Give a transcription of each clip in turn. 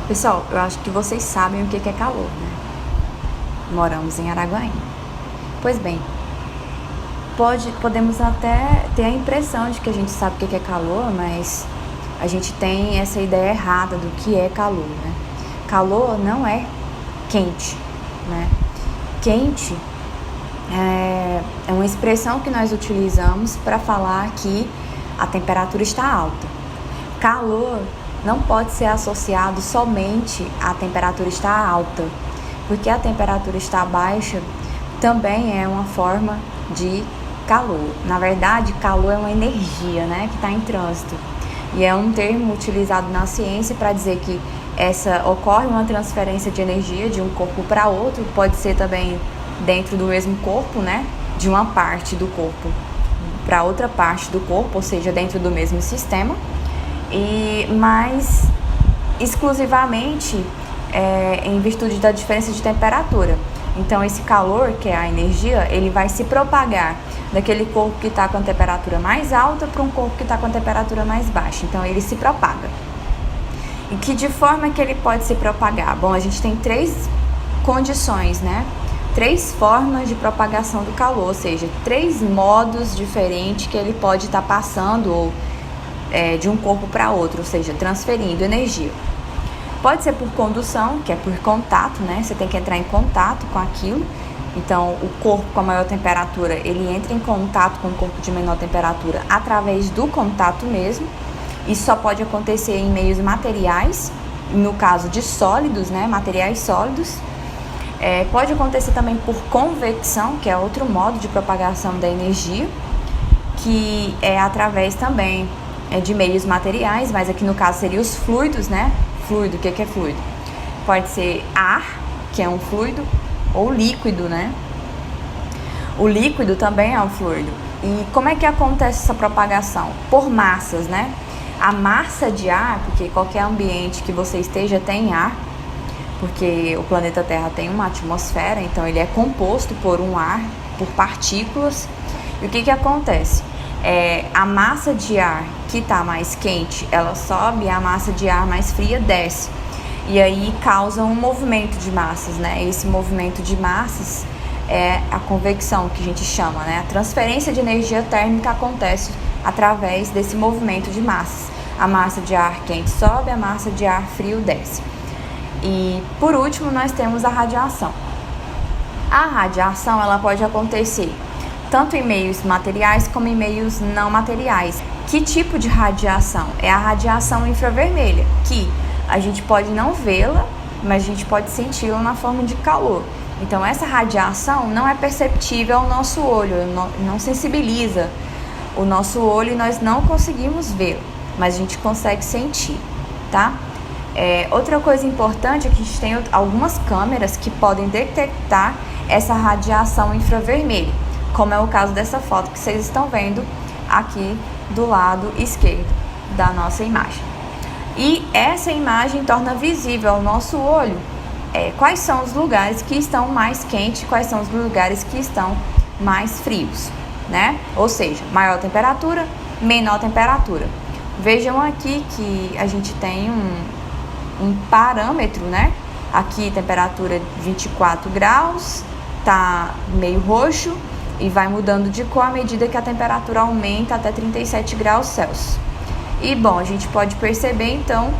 Pessoal, eu acho que vocês sabem o que é calor, né? Moramos em Araguaína. Pois bem, podemos até ter a impressão de que a gente sabe o que é calor, mas a gente tem essa ideia errada do que é calor, né? Calor não é quente, né? Quente é uma expressão que nós utilizamos para falar que a temperatura está alta. Calor não pode ser associado somente à temperatura estar alta, porque a temperatura estar baixa também é uma forma de calor. Na verdade, calor é uma energia, né, que está em trânsito. E é um termo utilizado na ciência para dizer que ocorre uma transferência de energia de um corpo para outro, pode ser também dentro do mesmo corpo, né, de uma parte do corpo para outra parte do corpo, ou seja, dentro do mesmo sistema, mas exclusivamente em virtude da diferença de temperatura. Então, esse calor, que é a energia, ele vai se propagar daquele corpo que está com a temperatura mais alta para um corpo que está com a temperatura mais baixa. Então, ele se propaga. E de forma que ele pode se propagar? Bom, a gente tem 3 condições, né? 3 formas de propagação do calor, ou seja, 3 modos diferentes que ele pode estar passando de um corpo para outro, ou seja, transferindo energia. Pode ser por condução, que é por contato, né? Você tem que entrar em contato com aquilo. Então, o corpo com a maior temperatura, ele entra em contato com o corpo de menor temperatura através do contato mesmo. Isso só pode acontecer em meios materiais, no caso de sólidos, né? Materiais sólidos. Pode acontecer também por convecção, que é outro modo de propagação da energia, que é através também de meios materiais, mas aqui no caso seria os fluidos, né? Fluido, o que é fluido? Pode ser ar, que é um fluido, ou líquido, né? O líquido também é um fluido. E como é que acontece essa propagação? Por massas, né? A massa de ar, porque qualquer ambiente que você esteja tem ar, porque o planeta Terra tem uma atmosfera, então ele é composto por um ar, por partículas. E o que acontece? A massa de ar que está mais quente, ela sobe, e a massa de ar mais fria desce. E aí causa um movimento de massas, né? Esse movimento de massas é a convecção, que a gente chama, né? A transferência de energia térmica acontece através desse movimento de massas. A massa de ar quente sobe, a massa de ar frio desce. E por último, nós temos a radiação. A radiação, ela pode acontecer tanto em meios materiais como em meios não materiais. Que tipo de radiação? É a radiação infravermelha, que a gente pode não vê-la, mas a gente pode senti-la na forma de calor. Então, essa radiação não é perceptível ao nosso olho, não sensibiliza o nosso olho e nós não conseguimos vê-la, mas a gente consegue sentir, tá? Outra coisa importante é que a gente tem algumas câmeras que podem detectar essa radiação infravermelha, como é o caso dessa foto que vocês estão vendo aqui do lado esquerdo da nossa imagem. E essa imagem torna visível ao nosso olho quais são os lugares que estão mais quentes, quais são os lugares que estão mais frios, né? Ou seja, maior temperatura, menor temperatura. Vejam aqui que a gente tem um parâmetro, né? Aqui temperatura 24 graus, tá meio roxo e vai mudando de cor à medida que a temperatura aumenta até 37 graus Celsius. E bom, a gente pode perceber então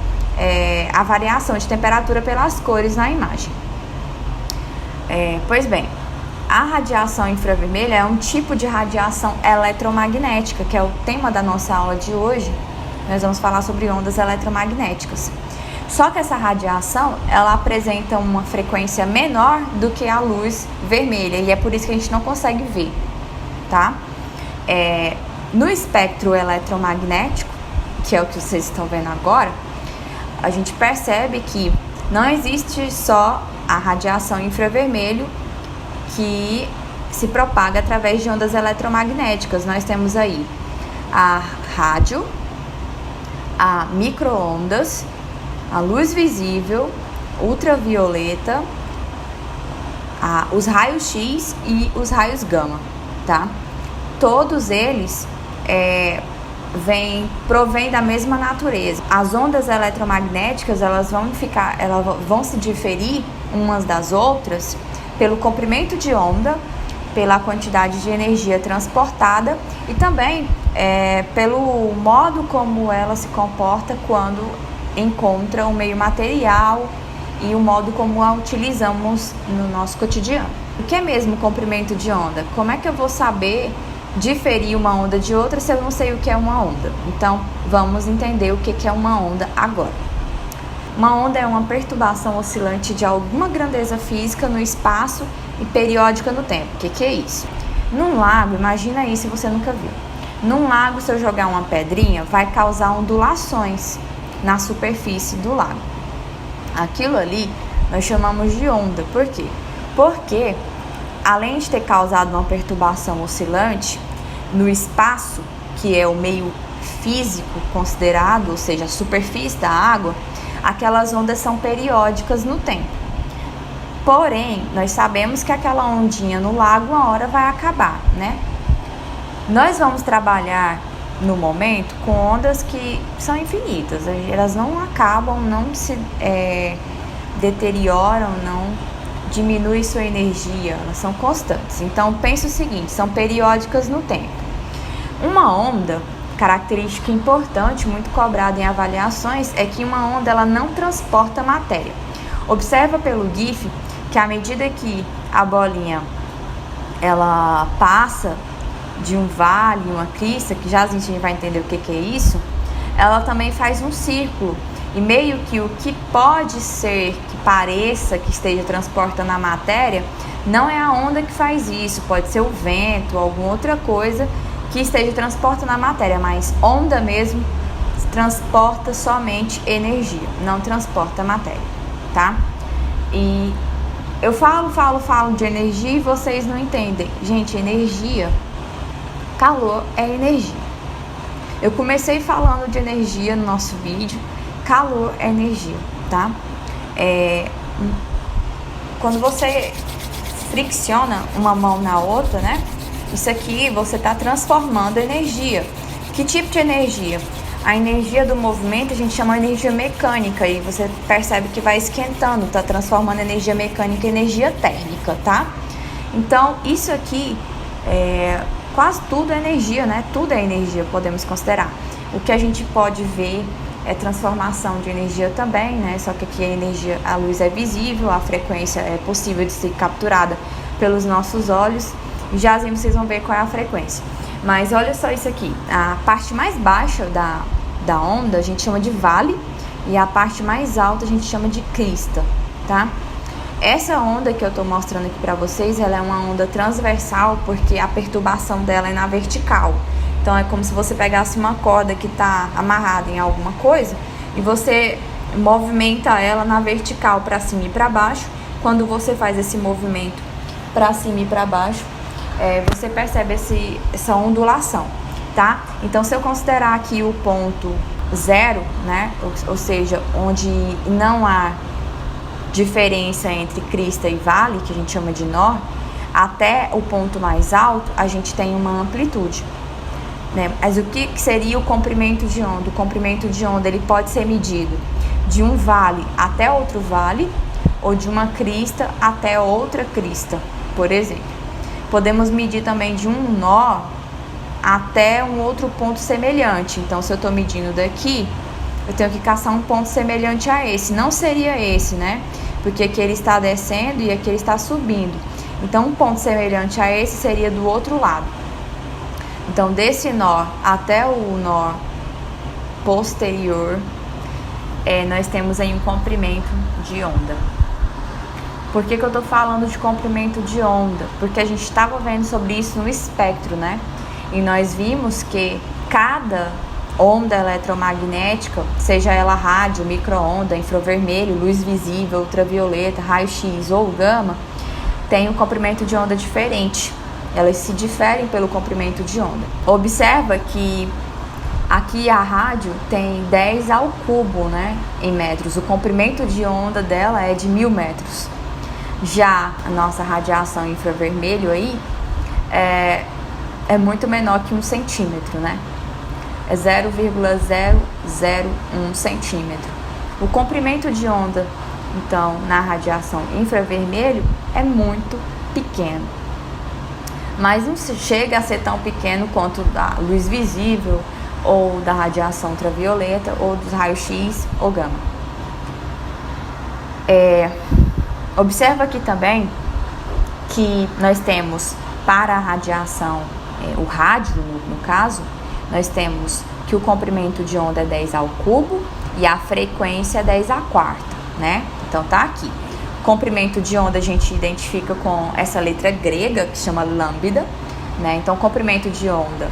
a variação de temperatura pelas cores na imagem. Pois bem, a radiação infravermelha é um tipo de radiação eletromagnética, que é o tema da nossa aula de hoje. Nós vamos falar sobre ondas eletromagnéticas. Só que essa radiação, ela apresenta uma frequência menor do que a luz vermelha, e é por isso que a gente não consegue ver, tá? No espectro eletromagnético, que é o que vocês estão vendo agora, a gente percebe que não existe só a radiação infravermelho que se propaga através de ondas eletromagnéticas. Nós temos aí a rádio, a micro-ondas, a luz visível, ultravioleta, os raios X e os raios gama, tá? Todos eles provém da mesma natureza. As ondas eletromagnéticas, elas vão se diferir umas das outras pelo comprimento de onda, pela quantidade de energia transportada e também pelo modo como ela se comporta quando encontra o meio material e o modo como a utilizamos no nosso cotidiano. O que é mesmo comprimento de onda? Como é que eu vou saber diferir uma onda de outra se eu não sei o que é uma onda? Então, vamos entender o que é uma onda agora. Uma onda é uma perturbação oscilante de alguma grandeza física no espaço e periódica no tempo. O que é isso? Num lago, imagina aí se você nunca viu. Num lago, se eu jogar uma pedrinha, vai causar ondulações na superfície do lago. Aquilo ali nós chamamos de onda. Por quê? Porque, além de ter causado uma perturbação oscilante no espaço, que é o meio físico considerado, ou seja, a superfície da água, aquelas ondas são periódicas no tempo. Porém, nós sabemos que aquela ondinha no lago uma hora vai acabar, né? Nós vamos trabalhar no momento com ondas que são infinitas, elas não acabam, não se deterioram, não diminui sua energia, elas são constantes. Então pense o seguinte, são periódicas no tempo. Uma onda, característica importante, muito cobrada em avaliações, é que uma onda ela não transporta matéria. Observa pelo GIF que à medida que a bolinha ela passa de um vale, uma crista, que já a gente vai entender o que é isso, ela também faz um círculo. E meio que o que pode ser que pareça que esteja transportando a matéria, não é a onda que faz isso, pode ser o vento, alguma outra coisa que esteja transportando a matéria, mas onda mesmo transporta somente energia, não transporta matéria, tá? E eu falo de energia e vocês não entendem. Gente, energia, calor é energia. Eu comecei falando de energia no nosso vídeo. Calor é energia, tá? Quando você fricciona uma mão na outra, né? Isso aqui você está transformando energia. Que tipo de energia? A energia do movimento a gente chama de energia mecânica e você percebe que vai esquentando, tá transformando energia mecânica em energia térmica, tá? Então, isso aqui quase tudo é energia, né? Tudo é energia, podemos considerar. O que a gente pode ver é transformação de energia também, né? Só que aqui a energia, a luz é visível, a frequência é possível de ser capturada pelos nossos olhos. Já assim vocês vão ver qual é a frequência. Mas olha só isso aqui. A parte mais baixa da onda a gente chama de vale e a parte mais alta a gente chama de crista, tá? Essa onda que eu tô mostrando aqui pra vocês, ela é uma onda transversal porque a perturbação dela é na vertical. Então, é como se você pegasse uma corda que está amarrada em alguma coisa e você movimenta ela na vertical para cima e para baixo. Quando você faz esse movimento para cima e para baixo, você percebe essa ondulação, tá? Então, se eu considerar aqui o ponto zero, né? Ou seja, onde não há diferença entre crista e vale, que a gente chama de nó, até o ponto mais alto, a gente tem uma amplitude. Mas o que seria o comprimento de onda? O comprimento de onda ele pode ser medido de um vale até outro vale ou de uma crista até outra crista, por exemplo. Podemos medir também de um nó até um outro ponto semelhante. Então, se eu estou medindo daqui, eu tenho que caçar um ponto semelhante a esse. Não seria esse, né? Porque aqui ele está descendo e aqui ele está subindo. Então, um ponto semelhante a esse seria do outro lado. Então, desse nó até o nó posterior, nós temos aí um comprimento de onda. Por que eu tô falando de comprimento de onda? Porque a gente estava vendo sobre isso no espectro, né? E nós vimos que cada onda eletromagnética, seja ela rádio, micro-onda, infravermelho, luz visível, ultravioleta, raio-x ou gama, tem um comprimento de onda diferente. Elas se diferem pelo comprimento de onda. Observa que aqui a rádio tem 10 ao cubo, né, em metros. O comprimento de onda dela é de 1000 metros. Já a nossa radiação infravermelho aí é muito menor que 1 centímetro, né? é 0,001 centímetro. O comprimento de onda, então, na radiação infravermelho é muito pequeno, mas não chega a ser tão pequeno quanto da luz visível ou da radiação ultravioleta ou dos raios-x ou gama. Observa aqui também que nós temos para a radiação, o rádio no caso, nós temos que o comprimento de onda é 10 ao cubo e a frequência é 10 à quarta, né? Então tá aqui. Comprimento de onda a gente identifica com essa letra grega que chama lambda, né? Então comprimento de onda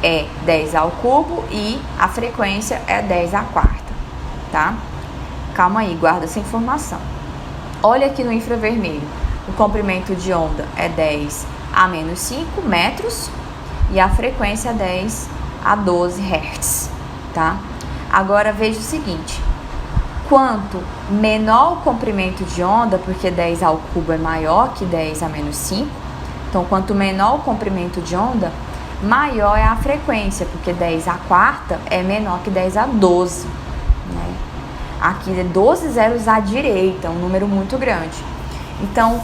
é 10 ao cubo e a frequência é 10 à quarta, tá? Calma aí, guarda essa informação. Olha aqui no infravermelho, o comprimento de onda é 10 a menos 5 metros e a frequência é 10 a 12 Hz, tá? Agora veja o seguinte, quanto menor o comprimento de onda, porque 10 ao cubo é maior que 10 a menos 5, então quanto menor o comprimento de onda, maior é a frequência, porque 10 à quarta é menor que 10 a 12, né? Aqui é 12 zeros à direita, um número muito grande. Então,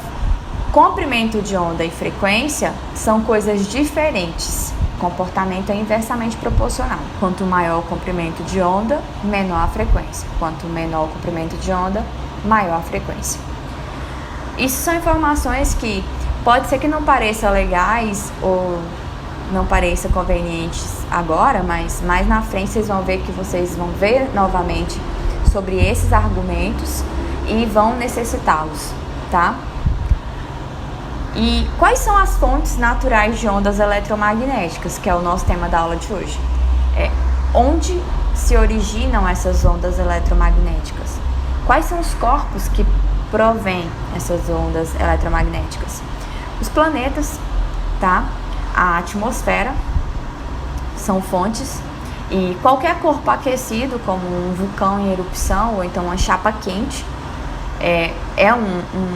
comprimento de onda e frequência são coisas diferentes. O comportamento é inversamente proporcional. Quanto maior o comprimento de onda, menor a frequência. Quanto menor o comprimento de onda, maior a frequência. Isso são informações que pode ser que não pareçam legais ou não pareçam convenientes agora, mas mais na frente vocês vão ver que vocês vão ver novamente sobre esses argumentos e vão necessitá-los, tá? E quais são as fontes naturais de ondas eletromagnéticas, que é o nosso tema da aula de hoje? Onde se originam essas ondas eletromagnéticas? Quais são os corpos que provêm essas ondas eletromagnéticas? Os planetas, tá? A atmosfera são fontes, e qualquer corpo aquecido, como um vulcão em erupção ou então uma chapa quente,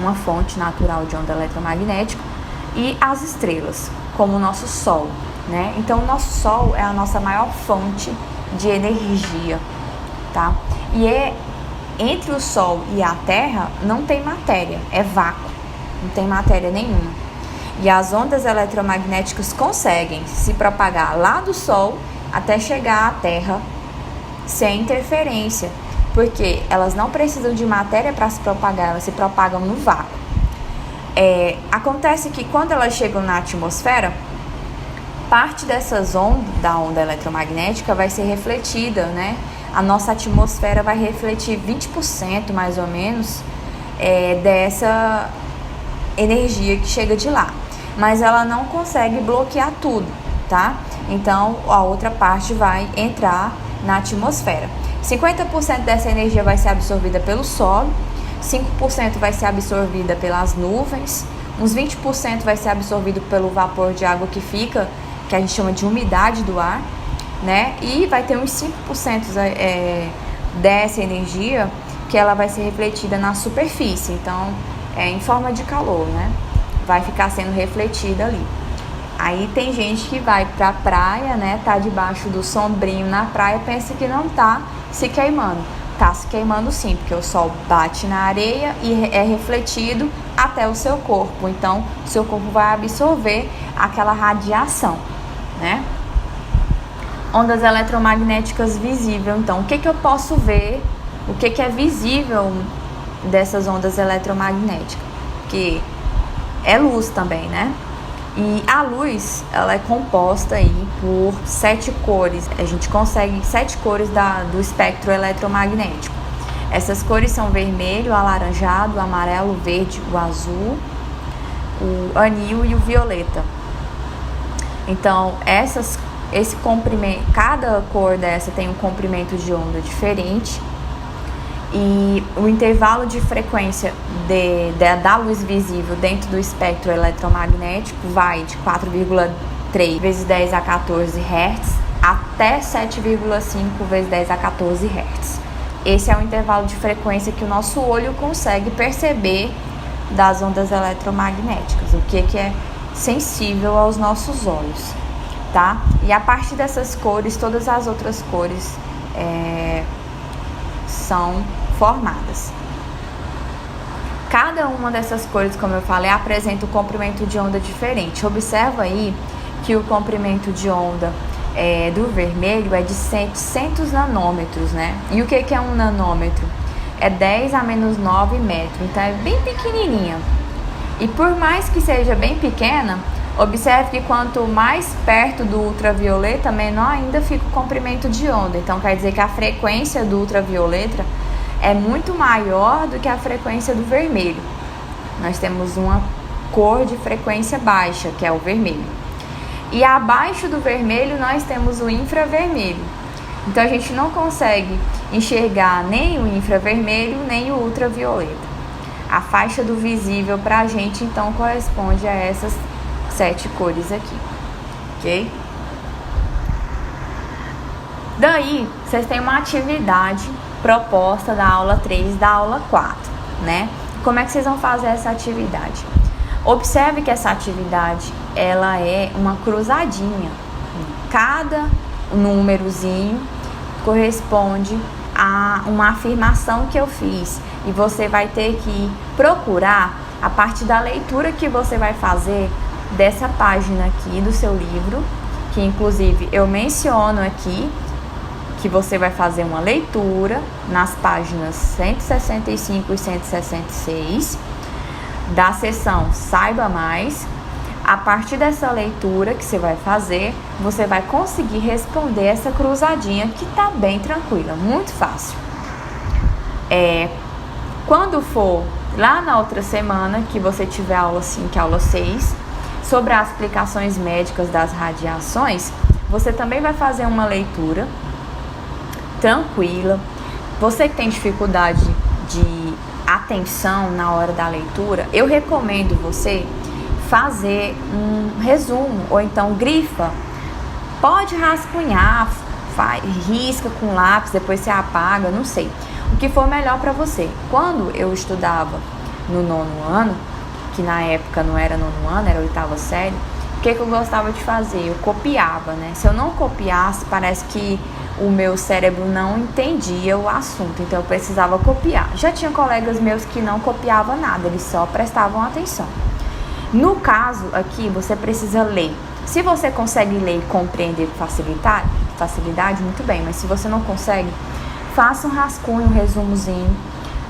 uma fonte natural de onda eletromagnética, e as estrelas, como o nosso Sol, né? Então, o nosso Sol é a nossa maior fonte de energia, tá? E entre o Sol e a Terra não tem matéria, é vácuo, não tem matéria nenhuma. E as ondas eletromagnéticas conseguem se propagar lá do Sol até chegar à Terra sem interferência, porque elas não precisam de matéria para se propagar, elas se propagam no vácuo. Acontece que quando elas chegam na atmosfera, parte dessas ondas, da onda eletromagnética, vai ser refletida, né? A nossa atmosfera vai refletir 20% mais ou menos dessa energia que chega de lá. Mas ela não consegue bloquear tudo, tá? Então, a outra parte vai entrar na atmosfera. 50% dessa energia vai ser absorvida pelo solo, 5% vai ser absorvida pelas nuvens, uns 20% vai ser absorvido pelo vapor de água que fica, que a gente chama de umidade do ar, né? E vai ter uns 5% dessa energia que ela vai ser refletida na superfície, então em forma de calor, né? Vai ficar sendo refletida ali. Aí tem gente que vai pra praia, né? Tá debaixo do sombrinho na praia, pensa que não tá se queimando. Tá se queimando sim, porque o sol bate na areia e é refletido até o seu corpo. Então, o seu corpo vai absorver aquela radiação, né? Ondas eletromagnéticas visíveis. Então, o que eu posso ver? O que é visível dessas ondas eletromagnéticas? Que é luz também, né? E a luz, ela é composta aí por 7 cores. A gente consegue 7 cores do espectro eletromagnético. Essas cores são vermelho, alaranjado, o amarelo, o verde, o azul, o anil e o violeta. Então, esse comprimento, cada cor dessa tem um comprimento de onda diferente. E o intervalo de frequência da luz visível dentro do espectro eletromagnético vai de 4,3 vezes 10 a 14 Hz até 7,5 vezes 10 a 14 Hz. Esse é o intervalo de frequência que o nosso olho consegue perceber das ondas eletromagnéticas, o que é sensível aos nossos olhos. tá? E a partir dessas cores, todas as outras cores são formadas. Cada uma dessas cores, como eu falei, apresenta um comprimento de onda diferente. Observa aí que o comprimento de onda do vermelho é de 700 nanômetros, né? E o que é um nanômetro? É 10 a menos 9 metros, então é bem pequenininha. E por mais que seja bem pequena, observe que quanto mais perto do ultravioleta, menor ainda fica o comprimento de onda. Então quer dizer que a frequência do ultravioleta é muito maior do que a frequência do vermelho. Nós temos uma cor de frequência baixa, que é o vermelho. E abaixo do vermelho nós temos o infravermelho. Então a gente não consegue enxergar nem o infravermelho, nem o ultravioleta. A faixa do visível para a gente então corresponde a essas 7 cores aqui, ok? Daí, vocês têm uma atividade proposta da aula 3 e da aula 4, né? Como é que vocês vão fazer essa atividade? Observe que essa atividade, ela é uma cruzadinha. Cada númerozinho corresponde a uma afirmação que eu fiz. E você vai ter que procurar, a partir da leitura que você vai fazer dessa página aqui do seu livro, que inclusive eu menciono aqui, que você vai fazer uma leitura nas páginas 165 e 166 da seção Saiba Mais. A partir dessa leitura que você vai fazer, você vai conseguir responder essa cruzadinha que tá bem tranquila, muito fácil. Quando for lá na outra semana, que você tiver aula 5 e aula 6, sobre as aplicações médicas das radiações, você também vai fazer uma leitura tranquila. Você que tem dificuldade de atenção na hora da leitura, eu recomendo você fazer um resumo, ou então grifa. Pode rascunhar, risca com lápis, depois você apaga, não sei. O que for melhor para você. Quando eu estudava no 9º ano, que na época não era 9º ano, era 8ª série, o que eu gostava de fazer? Eu copiava, né? Se eu não copiasse, parece que o meu cérebro não entendia o assunto, então eu precisava copiar. Já tinha colegas meus que não copiavam nada, eles só prestavam atenção. No caso aqui, você precisa ler. Se você consegue ler e compreender com facilidade, muito bem, mas se você não consegue, faça um rascunho, um resumozinho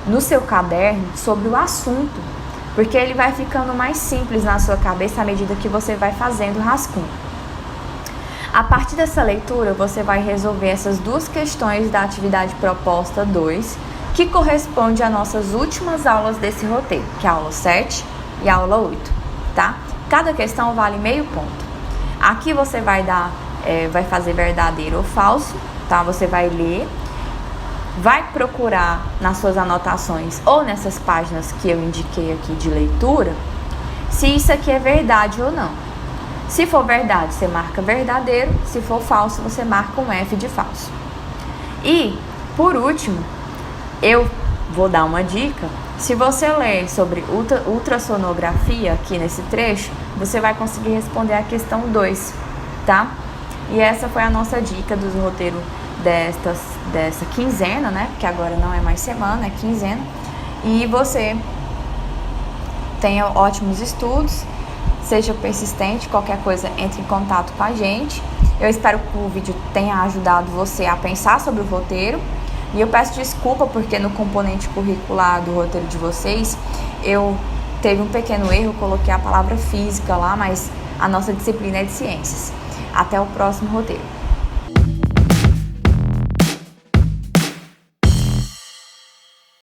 no seu caderno sobre o assunto, porque ele vai ficando mais simples na sua cabeça à medida que você vai fazendo o rascunho. A partir dessa leitura, você vai resolver essas 2 questões da atividade proposta 2, que corresponde às nossas últimas aulas desse roteiro, que é a aula 7 e a aula 8, tá? Cada questão vale meio ponto. Aqui você vai fazer verdadeiro ou falso, tá? Você vai ler, vai procurar nas suas anotações ou nessas páginas que eu indiquei aqui de leitura, se isso aqui é verdade ou não. Se for verdade, você marca verdadeiro. Se for falso, você marca um F de falso. E, por último, eu vou dar uma dica. Se você ler sobre ultrassonografia aqui nesse trecho, você vai conseguir responder a questão 2, tá? E essa foi a nossa dica do roteiro dessa quinzena, né? Porque agora não é mais semana, é quinzena. E você tenha ótimos estudos. Seja persistente, qualquer coisa, entre em contato com a gente. Eu espero que o vídeo tenha ajudado você a pensar sobre o roteiro. E eu peço desculpa porque no componente curricular do roteiro de vocês, eu teve um pequeno erro, coloquei a palavra física lá, mas a nossa disciplina é de ciências. Até o próximo roteiro.